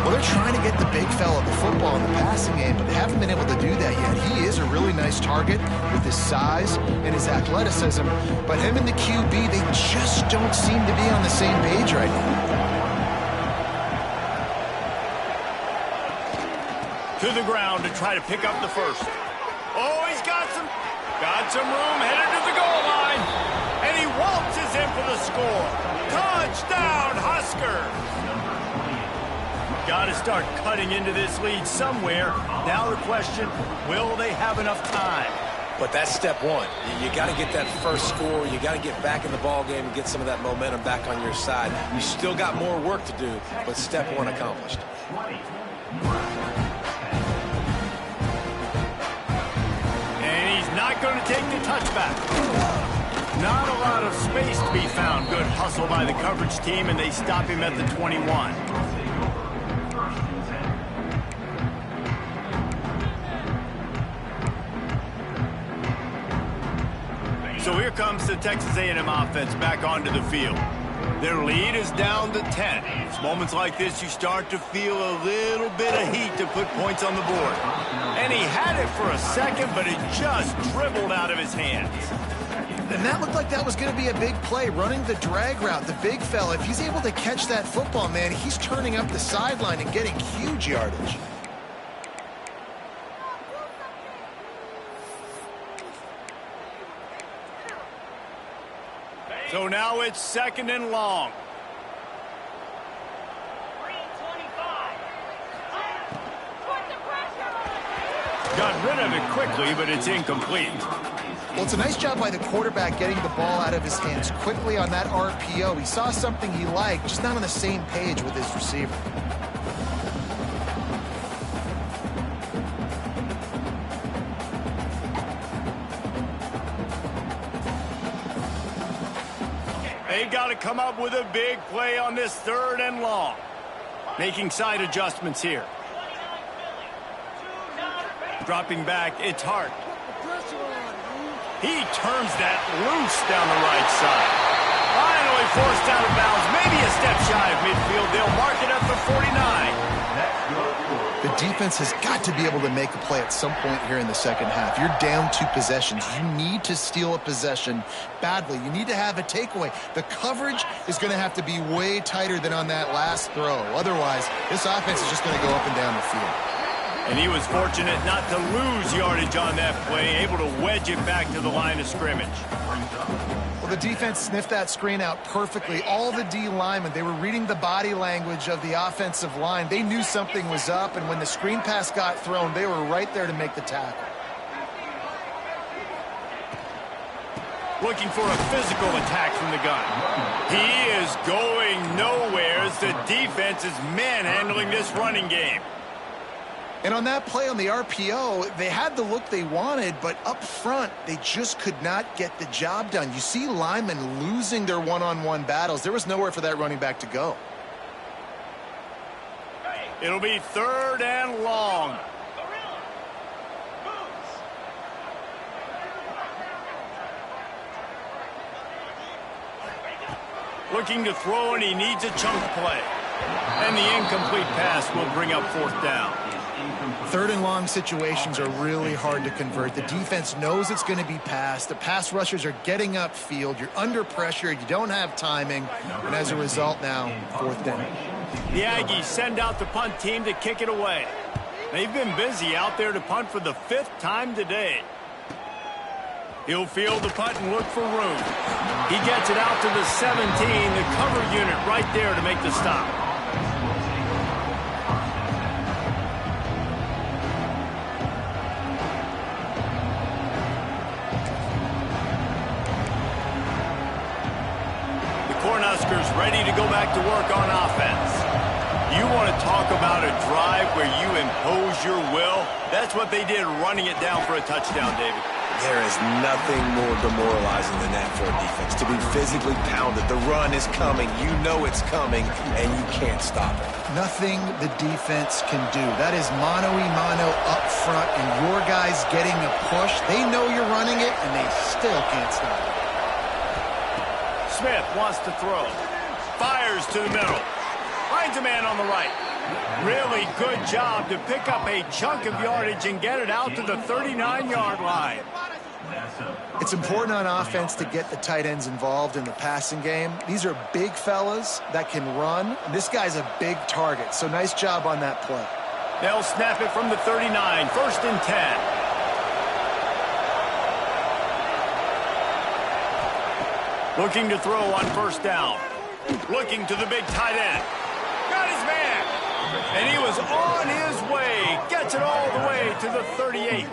Well, they're trying to get the big fella the football in the passing game, but they haven't been able to do that yet. He is a really nice target with his size and his athleticism, but him and the QB, they just don't seem to be on the same page right now. To the ground to try to pick up the first. Oh, he's got some room, headed to the goal line, and he waltzes in for the score. Touchdown, Huskers! Got to start cutting into this lead somewhere. Now the question, will they have enough time? But that's step one. You got to get that first score. You got to get back in the ball game and get some of that momentum back on your side. You still got more work to do, but step one accomplished. And he's not going to take the touchback. Not a lot of space to be found. Good hustle by the coverage team, and they stop him at the 21. So here comes the Texas A&M offense back onto the field. Their lead is down to 10. It's moments like this you start to feel a little bit of heat to put points on the board. And he had it for a second, but it just dribbled out of his hands. And that looked like that was going to be a big play, running the drag route. The big fella, if he's able to catch that football, man, he's turning up the sideline and getting huge yardage. So now it's 2nd and long. Got rid of it quickly, but it's incomplete. Well, it's a nice job by the quarterback getting the ball out of his hands quickly on that RPO. He saw something he liked, just not on the same page with his receiver. They got to come up with a big play on this 3rd and long. Making side adjustments here. Dropping back, it's Hart. He turns that loose down the right side. Finally forced out of bounds, maybe a step shy of midfield. They'll mark it up for 49. The defense has got to be able to make a play at some point here in the second half. You're down 2 possessions. You need to steal a possession badly. You need to have a takeaway. The coverage is going to have to be way tighter than on that last throw. Otherwise, this offense is just going to go up and down the field. And he was fortunate not to lose yardage on that play, able to wedge it back to the line of scrimmage. Well, the defense sniffed that screen out perfectly. All the D linemen, they were reading the body language of the offensive line. They knew something was up, and when the screen pass got thrown, they were right there to make the tackle. Looking for a physical attack from the gun. He is going nowhere as the defense is manhandling this running game. And on that play on the RPO, they had the look they wanted, but up front, they just could not get the job done. You see linemen losing their one-on-one battles. There was nowhere for that running back to go. It'll be 3rd and long. Looking to throw, and he needs a chunk play. And the incomplete pass will bring up 4th down. 3rd and long situations are really hard to convert. The defense knows it's going to be passed. The pass rushers are getting upfield. You're under pressure. You don't have timing. And as a result now, 4th down. The Aggies send out the punt team to kick it away. They've been busy out there to punt for the 5th time today. He'll field the punt and look for room. He gets it out to the 17. The cover unit right there to make the stop. Cornhuskers ready to go back to work on offense. You want to talk about a drive where you impose your will? That's what they did, running it down for a touchdown, David. There is nothing more demoralizing than that for a defense. To be physically pounded. The run is coming. You know it's coming, and you can't stop it. Nothing the defense can do. That is mano-a-mano up front, and your guys getting a push. They know you're running it, and they still can't stop it. Smith wants to throw. Fires to the middle. Finds a man on the right. Really good job to pick up a chunk of yardage and get it out to the 39-yard line. It's important on offense to get the tight ends involved in the passing game. These are big fellas that can run. And this guy's a big target, so nice job on that play. They'll snap it from the 39, 1st and 10. Looking to throw on 1st down. Looking to the big tight end. Got his man. And he was on his way. Gets it all the way to the 38.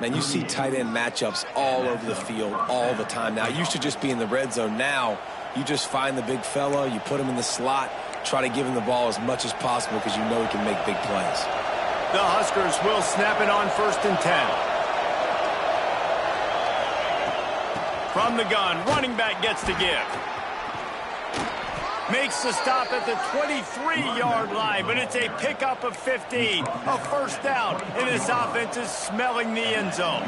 Man, you see tight end matchups all over the field all the time. Now, it used to just be in the red zone. Now, you just find the big fella, you put him in the slot, try to give him the ball as much as possible because you know he can make big plays. The Huskers will snap it on 1st and 10. From the gun, running back gets to give. Makes the stop at the 23-yard line, but it's a pickup of 15. A first down, and this offense is smelling the end zone.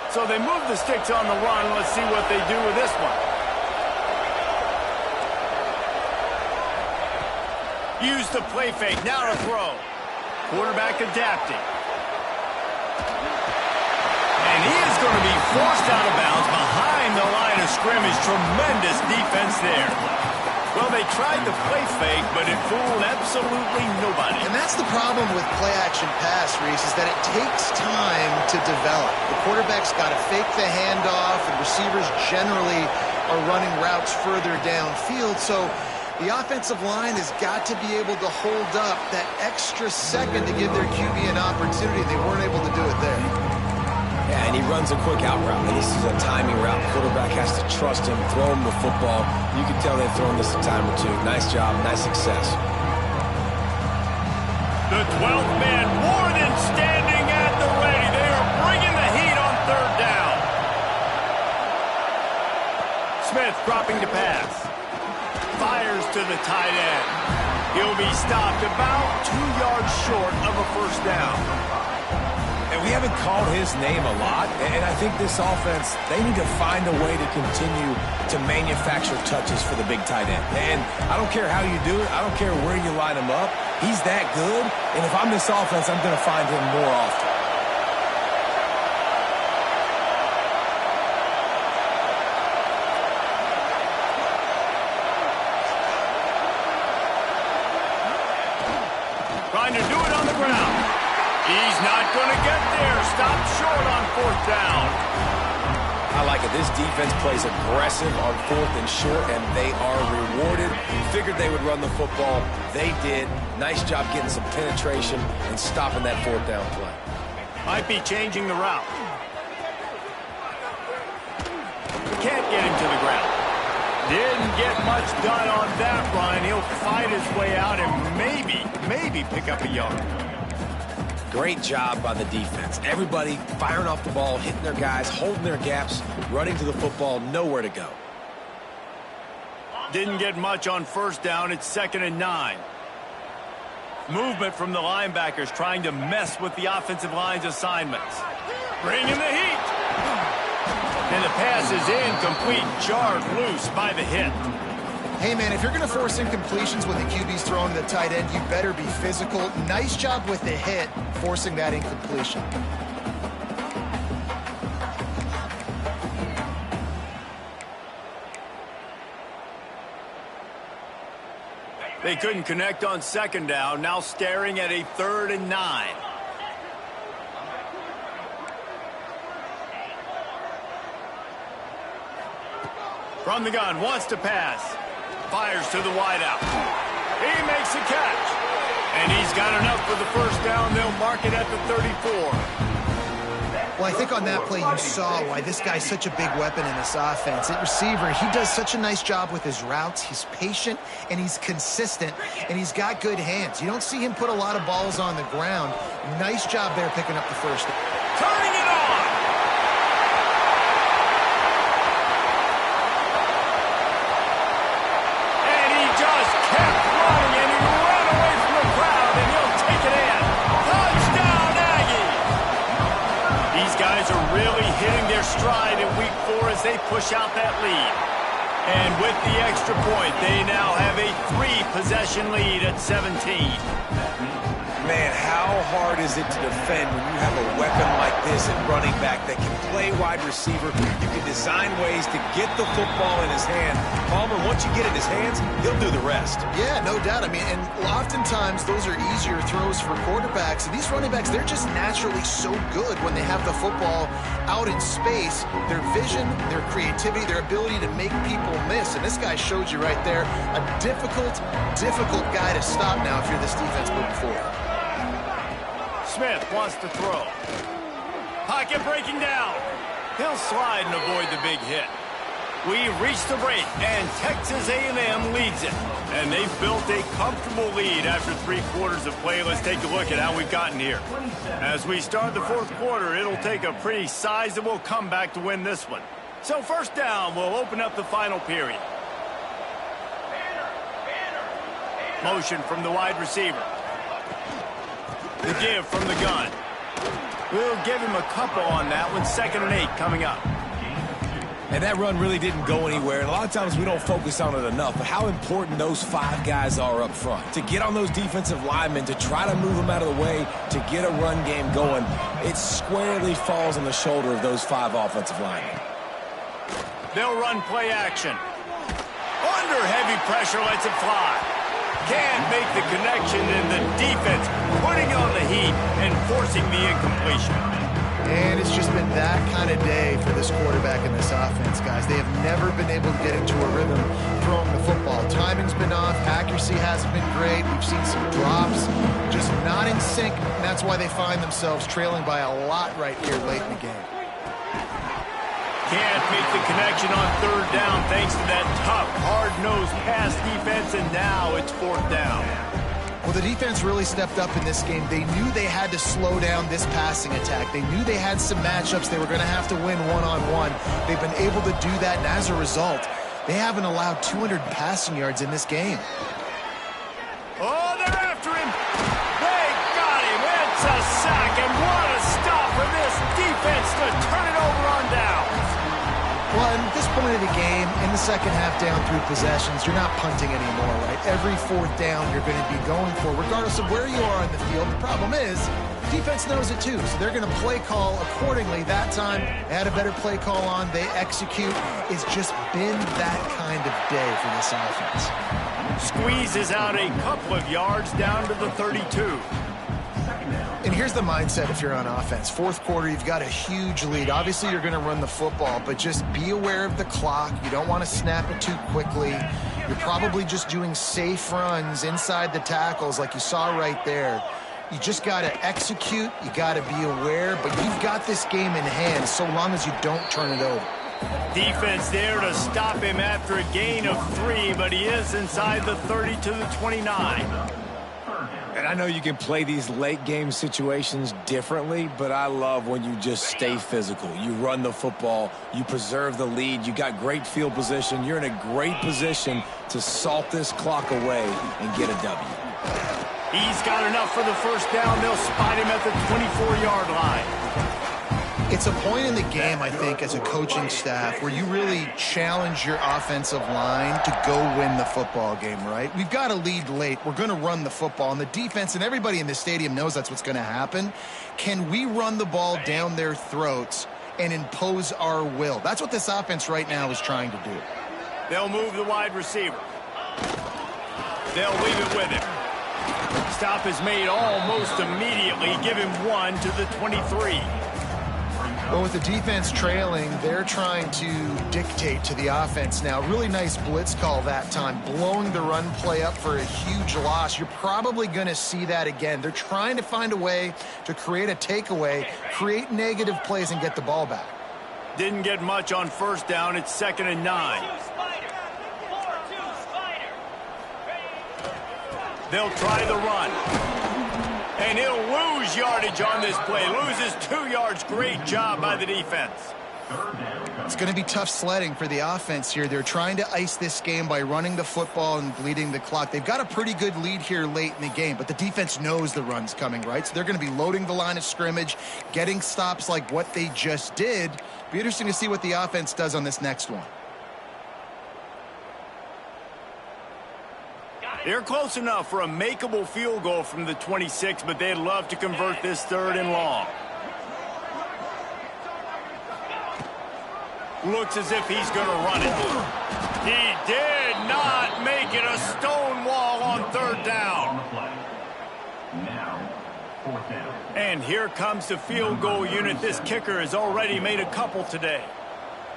So they move the sticks on the run. Let's see what they do with this one. Use the play fake, now to throw. Quarterback adapting. And he is going to be forced out of bounds behind the line of scrimmage. Tremendous defense there. Well, they tried the play fake, but it fooled absolutely nobody. And that's the problem with play-action pass, Reese, is that it takes time to develop. The quarterback's got to fake the handoff, and receivers generally are running routes further downfield. So the offensive line has got to be able to hold up that extra second to give their QB an opportunity. They weren't able to do it there. Yeah, and he runs a quick out route, and this is a timing route. The quarterback has to trust him, throw him the football. You can tell they've thrown this a time or two. Nice job, nice success. The 12th man more than standing at the ready. They are bringing the heat on 3rd down. Smith dropping to pass. Fires to the tight end. He'll be stopped about 2 yards short of a first down. And we haven't called his name a lot, and I think this offense, they need to find a way to continue to manufacture touches for the big tight end. And I don't care how you do it. I don't care where you line him up. He's that good, and if I'm this offense, I'm going to find him more often. Trying to do it on the ground. He's not going to get there. Stopped short on 4th down. I like it. This defense plays aggressive on 4th and short, and they are rewarded. Figured they would run the football. They did. Nice job getting some penetration and stopping that 4th down play. Might be changing the route. Can't get him to the ground. Didn't get much done on that run. He'll fight his way out and maybe pick up a yard. Great job by the defense. Everybody firing off the ball, hitting their guys, holding their gaps, running to the football, nowhere to go. Didn't get much on 1st down. It's 2nd and 9. Movement from the linebackers trying to mess with the offensive line's assignments. Bringing the heat. And the pass is incomplete. Jarred loose by the hit. Hey, man, if you're going to force incompletions when the QB's throwing the tight end, you better be physical. Nice job with the hit, forcing that incompletion. They couldn't connect on 2nd down. Now staring at a 3rd and 9. From the gun, wants to pass. Fires to the wideout. He makes a catch. And he's got enough for the first down. They'll mark it at the 34. Well, I think on that play you saw why this guy's such a big weapon in this offense. At receiver, he does such a nice job with his routes. He's patient, and he's consistent, and he's got good hands. You don't see him put a lot of balls on the ground. Nice job there picking up the first down. Turning it on. Stride in week 4 as they push out that lead. And with the extra point, they now have a 3-possession lead at 17. Man, how hard is it to defend when you have a weapon like this at running back that can play wide receiver? You can design ways to get the football in his hand. Palmer, once you get it in his hands, he'll do the rest. Yeah, no doubt. I mean, and oftentimes those are easier throws for quarterbacks. And these running backs, they're just naturally so good when they have the football out in space. Their vision, their creativity, their ability to make people miss. And this guy showed you right there, a difficult guy to stop now if you're this defense moving forward. Smith wants to throw. Pocket breaking down. He'll slide and avoid the big hit. We reached the break, and Texas A&M leads it. And they've built a comfortable lead after 3 quarters of play. Let's take a look at how we've gotten here. As we start the 4th quarter, it'll take a pretty sizable comeback to win this one. So first down, we'll open up the final period. Motion from the wide receiver. The give from the gun. We'll give him a couple on that one. 2nd and 8 coming up. And that run really didn't go anywhere. And a lot of times we don't focus on it enough. But how important those 5 guys are up front. To get on those defensive linemen, to try to move them out of the way, to get a run game going, it squarely falls on the shoulder of those 5 offensive linemen. They'll run play action. Under heavy pressure, lets it fly. Can't make the connection, and the defense putting on the heat and forcing the incompletion. And it's just been that kind of day for this quarterback and this offense, guys. They have never been able to get into a rhythm throwing the football. Timing's been off. Accuracy hasn't been great. We've seen some drops, just not in sync. And that's why they find themselves trailing by a lot right here late in the game. Can't make the connection on 3rd down thanks to that tough, hard-nosed pass defense, and now it's 4th down. Well, the defense really stepped up in this game. They knew they had to slow down this passing attack. They knew they had some matchups they were going to have to win one-on-one. They've been able to do that, and as a result, they haven't allowed 200 passing yards in this game. Oh, they're after him. They got him. It's a sack, and what a stop for this defense to turn it over on downs. Well, at this point of the game, in the second half down 3 possessions, you're not punting anymore, right? Every 4th down you're going to be going for, regardless of where you are on the field. The problem is, defense knows it too, so they're going to play call accordingly. That time, they had a better play call on. They execute. It's just been that kind of day for this offense. Squeezes out a couple of yards down to the 32. And here's the mindset if you're on offense. 4th quarter, you've got a huge lead. Obviously, you're going to run the football, but just be aware of the clock. You don't want to snap it too quickly. You're probably just doing safe runs inside the tackles like you saw right there. You just got to execute. You got to be aware, but you've got this game in hand so long as you don't turn it over. Defense there to stop him after a gain of 3, but he is inside the 30 to the 29. And I know you can play these late game situations differently, but I love when you just stay physical. You run the football, you preserve the lead, you got great field position, you're in a great position to salt this clock away and get a W. He's got enough for the 1st down. They'll spot him at the 24-yard line. It's a point in the game, I think, as a coaching staff where you really challenge your offensive line to go win the football game, right? We've got a lead late. We're going to run the football. And the defense and everybody in the stadium knows that's what's going to happen. Can we run the ball down their throats and impose our will? That's what this offense right now is trying to do. They'll move the wide receiver. They'll leave it with him. Stop is made almost immediately. Give him 1 to the 23. Well, with the defense trailing, they're trying to dictate to the offense now. Really nice blitz call that time, blowing the run play up for a huge loss. You're probably going to see that again. They're trying to find a way to create a takeaway, create negative plays, and get the ball back. Didn't get much on 1st down. It's 2nd and 9. They'll try the run. And he'll lose yardage on this play. Loses 2 yards. Great job by the defense. It's going to be tough sledding for the offense here. They're trying to ice this game by running the football and bleeding the clock. They've got a pretty good lead here late in the game, but the defense knows the run's coming, right? So they're going to be loading the line of scrimmage, getting stops like what they just did. Be interesting to see what the offense does on this next one. They're close enough for a makeable field goal from the 26, but they'd love to convert this 3rd and long. Looks as if he's going to run it. He did not make it a stone wall on 3rd down. And here comes the field goal unit. This kicker has already made a couple today.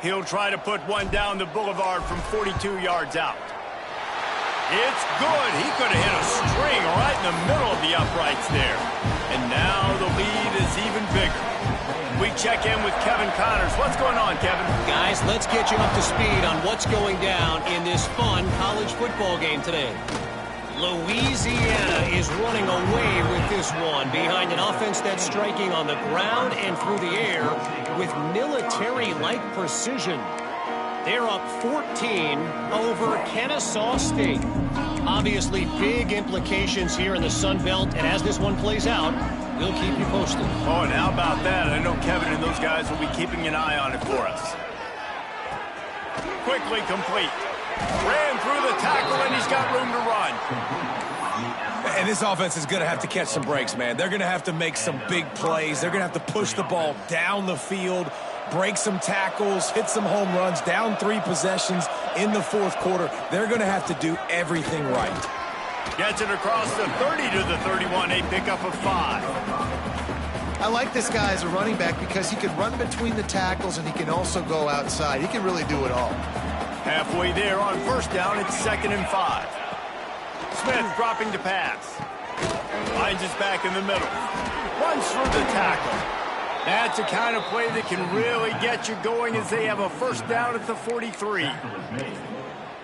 He'll try to put one down the boulevard from 42 yards out. It's good. He could have hit a string right in the middle of the uprights there. And now the lead is even bigger. We check in with Kevin Connors. What's going on, Kevin? Guys, let's get you up to speed on what's going down in this fun college football game today. Louisiana is running away with this one behind an offense that's striking on the ground and through the air with military-like precision. They're up 14 over Kennesaw State. Obviously, big implications here in the Sun Belt, and as this one plays out, we'll keep you posted. Oh, and how about that? I know Kevin and those guys will be keeping an eye on it for us. Quickly complete. Ran through the tackle, and he's got room to run. And this offense is going to have to catch some breaks, man. They're going to have to make some big plays. They're going to have to push the ball down the field, break some tackles, hit some home runs, down 3 possessions in the 4th quarter. They're going to have to do everything right. Gets it across the 30 to the 31, a pickup of 5. I like this guy as a running back because he can run between the tackles and he can also go outside. He can really do it all. Halfway there on 1st down, it's 2nd and 5. Smith dropping to pass. Finds his back in the middle. Runs through the tackle. That's the kind of play that can really get you going as they have a 1st down at the 43.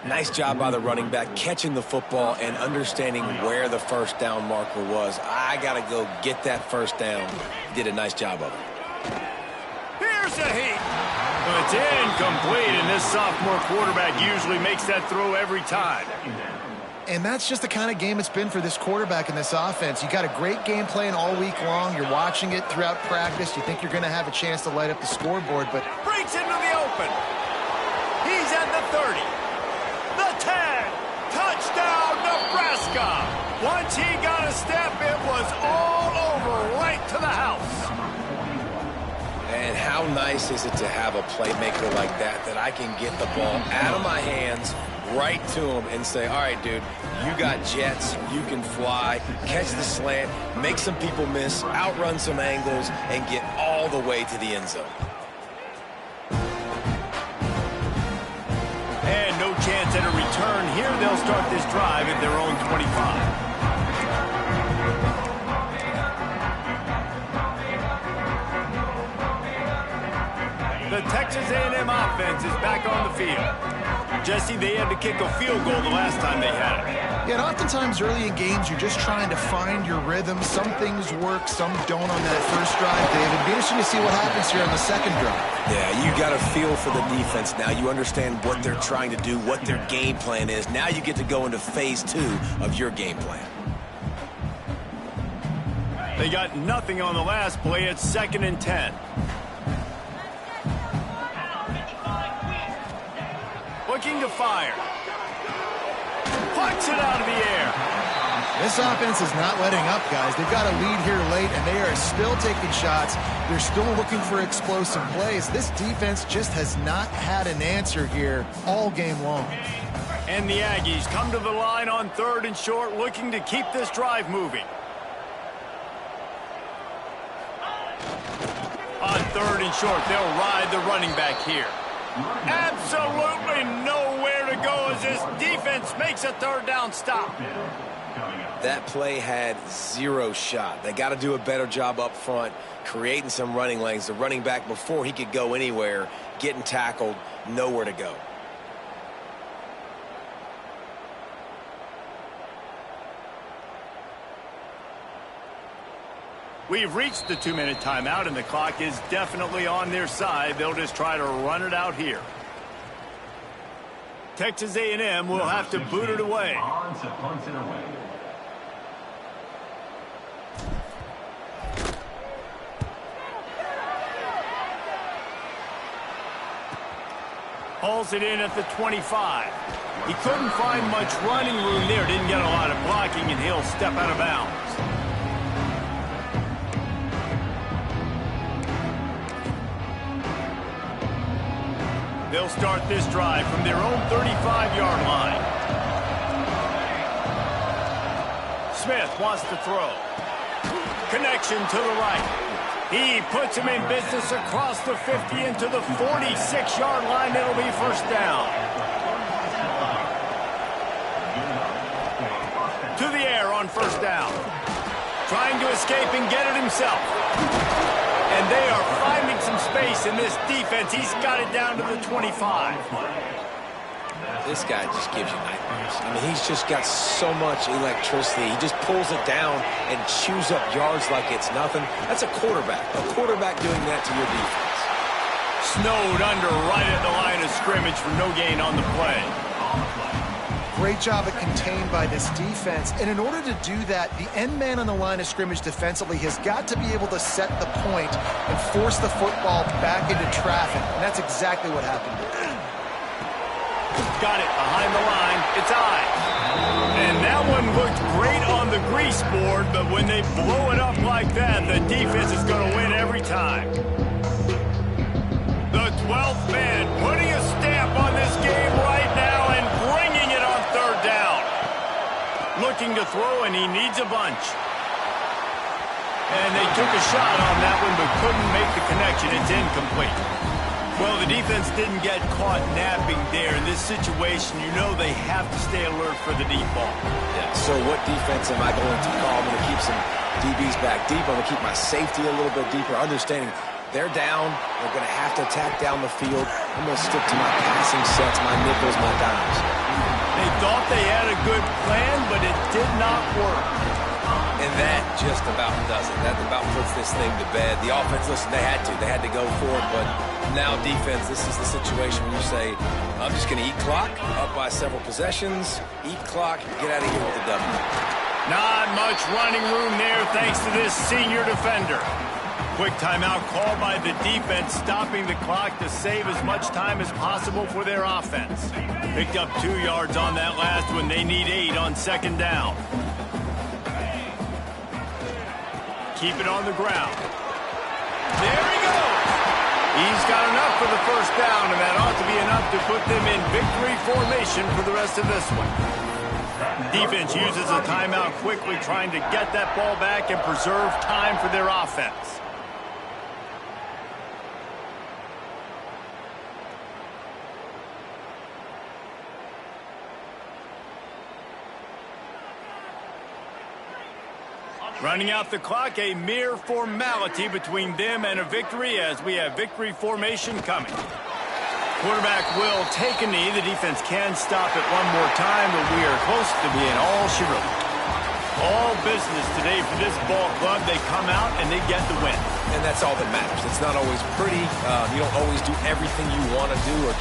Nice job by the running back catching the football and understanding where the 1st down marker was. I got to go get that 1st down. He did a nice job of it. Here's a heat. Well, it's incomplete, and this sophomore quarterback usually makes that throw every time. And that's just the kind of game it's been for this quarterback in this offense. You got a great game plan all week long. You're watching it throughout practice. You think you're going to have a chance to light up the scoreboard, but Breaks into the open. He's at the 30. The 10. Touchdown, Nebraska. Once he got a step, it was all over right to the house. And how nice is it to have a playmaker like that I can get the ball out of my hands, right to him, and say, all right, dude, you got jets, you can fly, catch the slant, make some people miss, outrun some angles, and get all the way to the end zone. And no chance at a return here. They'll start this drive at their own 25. The Texas A&M offense is back on the field. Jesse, they had to kick a field goal the last time they had it. yeah, and oftentimes early in games, you're just trying to find your rhythm. Some things work, some don't on that 1st drive, David. It'd be interesting to see what happens here on the 2nd drive. Yeah, you got a feel for the defense now. You understand what they're trying to do, what their game plan is. Now you get to go into phase 2 of your game plan. They got nothing on the last play. It's 2nd and 10. Looking to fire. Pucks it out of the air. This offense is not letting up, guys. They've got a lead here late, and they are still taking shots. They're still looking for explosive plays. This defense just has not had an answer here all game long. And the Aggies come to the line on 3rd and short, looking to keep this drive moving. On 3rd and short, they'll ride the running back here. Absolutely nowhere to go as this defense makes a 3rd down stop. That play had 0 shot. They got to do a better job up front, creating some running lanes. The running back, before he could go anywhere, getting tackled, nowhere to go. We've reached the 2-minute timeout, and the clock is definitely on their side. They'll just try to run it out here. Texas A&M will have to boot it away. Hauls it in at the 25. He couldn't find much running room there. Didn't get a lot of blocking, and he'll step out of bounds. They'll start this drive from their own 35-yard line. Smith wants to throw. Connection to the right. He puts him in business across the 50 into the 46-yard line. It'll be first down. To the air on first down. Trying to escape and get it himself. And they are finding some space in this defense. He's got it down to the 25. This guy just gives you nightmares. I mean, he's just got so much electricity. He just pulls it down and chews up yards like it's nothing. That's a quarterback. A quarterback doing that to your defense. Snowed under right at the line of scrimmage for no gain on the play. Great job at contained by this defense. And in order to do that, the end man on the line of scrimmage defensively has got to be able to set the point and force the football back into traffic. And that's exactly what happened. Got it behind the line. It's high. And that one looked great on the grease board, but when they blow it up like that, the defense is going to win every time. The 12th man putting a stamp on this game right now and bringing it on third down. Looking to throw, and he needs a bunch. And they took a shot on that one, but couldn't make the connection. It's incomplete. Well, the defense didn't get caught napping there. In this situation, you know they have to stay alert for the deep ball. Yeah, so what defense am I going to call? I'm going to keep some DBs back deep. I'm going to keep my safety a little bit deeper, understanding they're down. They're going to have to attack down the field. I'm going to stick to my passing sets, my nickels, my dimes. They thought they had a good plan, but it did not work. And that just about does it. That about puts this thing to bed. The offense, listen, they had to go for it, but now defense, this is the situation where you say, I'm just going to eat clock, up by several possessions, eat clock, get out of here with the W. Not much running room there thanks to this senior defender. Quick timeout called by the defense, stopping the clock to save as much time as possible for their offense. Picked up 2 yards on that last one. They need 8 on second down. Keep it on the ground. There he goes. He's got enough for the first down, and that ought to be enough to put them in victory formation for the rest of this one. Defense uses a timeout quickly, trying to get that ball back and preserve time for their offense. Running out the clock, a mere formality between them and a victory as we have victory formation coming. Quarterback will take a knee. The defense can stop it one more time, but we are close to being all she wrote. All business today for this ball club. They come out and they get the win. And that's all that matters. It's not always pretty. You don't always do everything you want to do or